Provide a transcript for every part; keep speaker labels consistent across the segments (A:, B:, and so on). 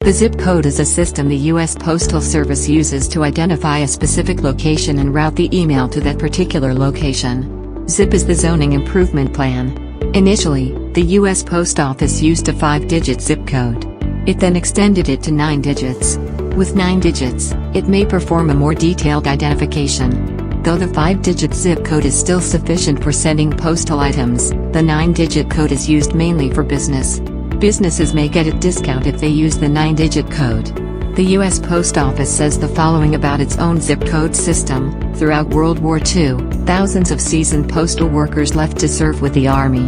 A: The zip code is a system the U.S. Postal Service uses to identify a specific location and route the email to that particular location. ZIP is the zoning improvement plan. Initially, the U.S. Post Office used a 5-digit zip code. It then extended it to 9 digits. With 9 digits, it may perform a more detailed identification. Though the 5-digit zip code is still sufficient for sending postal items, the 9-digit code is used mainly for business. Businesses may get a discount if they use the 9-digit code. The U.S. Post Office says the following about its own zip code system: throughout World War II, thousands of seasoned postal workers left to serve with the Army.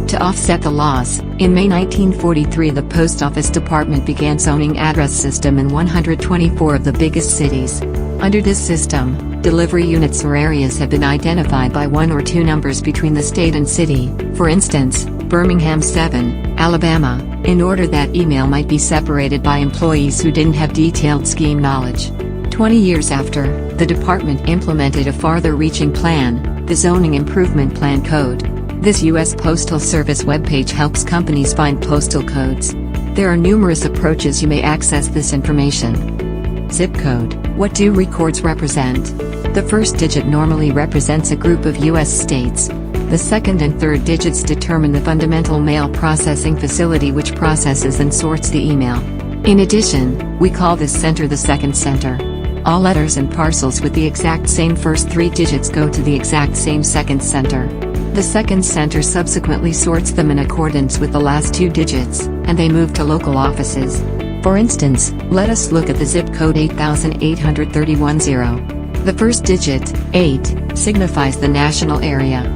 A: To offset the loss, in May 1943 the Post Office Department began zoning address system in 124 of the biggest cities. Under this system, delivery units or areas have been identified by 1 or 2 numbers between the state and city, for instance, Birmingham 7, Alabama, in order that email might be separated by employees who didn't have detailed scheme knowledge. 20 years after, the department implemented a farther-reaching plan, the Zoning Improvement Plan Code. This U.S. Postal Service webpage helps companies find postal codes. There are numerous approaches you may access this information. Zip code. What do records represent? The first digit normally represents a group of U.S. states. The second and third digits determine the fundamental mail processing facility which processes and sorts the email. In addition, we call this center the second center. All letters and parcels with the exact same first 3 digits go to the exact same second center. The second center subsequently sorts them in accordance with the last 2 digits, and they move to local offices. For instance, let us look at the zip code 8,831-0. The first digit, 8, signifies the national area.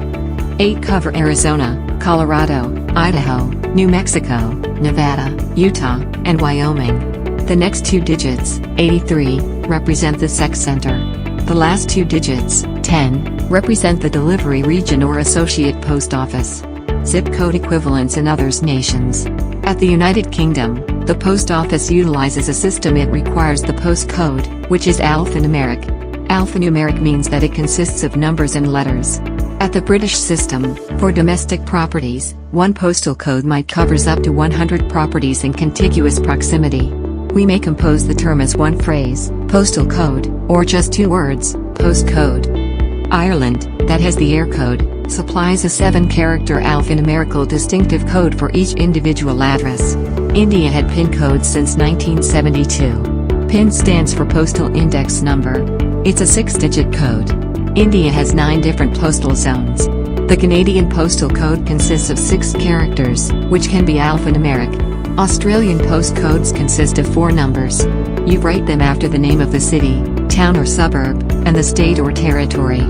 A: 8 cover Arizona, Colorado, Idaho, New Mexico, Nevada, Utah, and Wyoming. The next 2 digits, 83, represent the sex center. The last 2 digits, 10, represent the delivery region or associate post office. Zip code equivalents in other nations. At the United Kingdom, the post office utilizes a system. It requires the postcode, which is alphanumeric. Alphanumeric means that it consists of numbers and letters. At the British system, for domestic properties, one postal code might covers up to 100 properties in contiguous proximity. We may compose the term as one phrase, postal code, or just 2 words, postcode. Ireland, that has the Eircode, supplies a 7-character alphanumerical distinctive code for each individual address. India had PIN codes since 1972. PIN stands for Postal Index Number. It's a 6-digit code. India has 9 different postal zones. The Canadian postal code consists of 6 characters, which can be alphanumeric. Australian postcodes consist of 4 numbers. You write them after the name of the city, town or suburb, and the state or territory.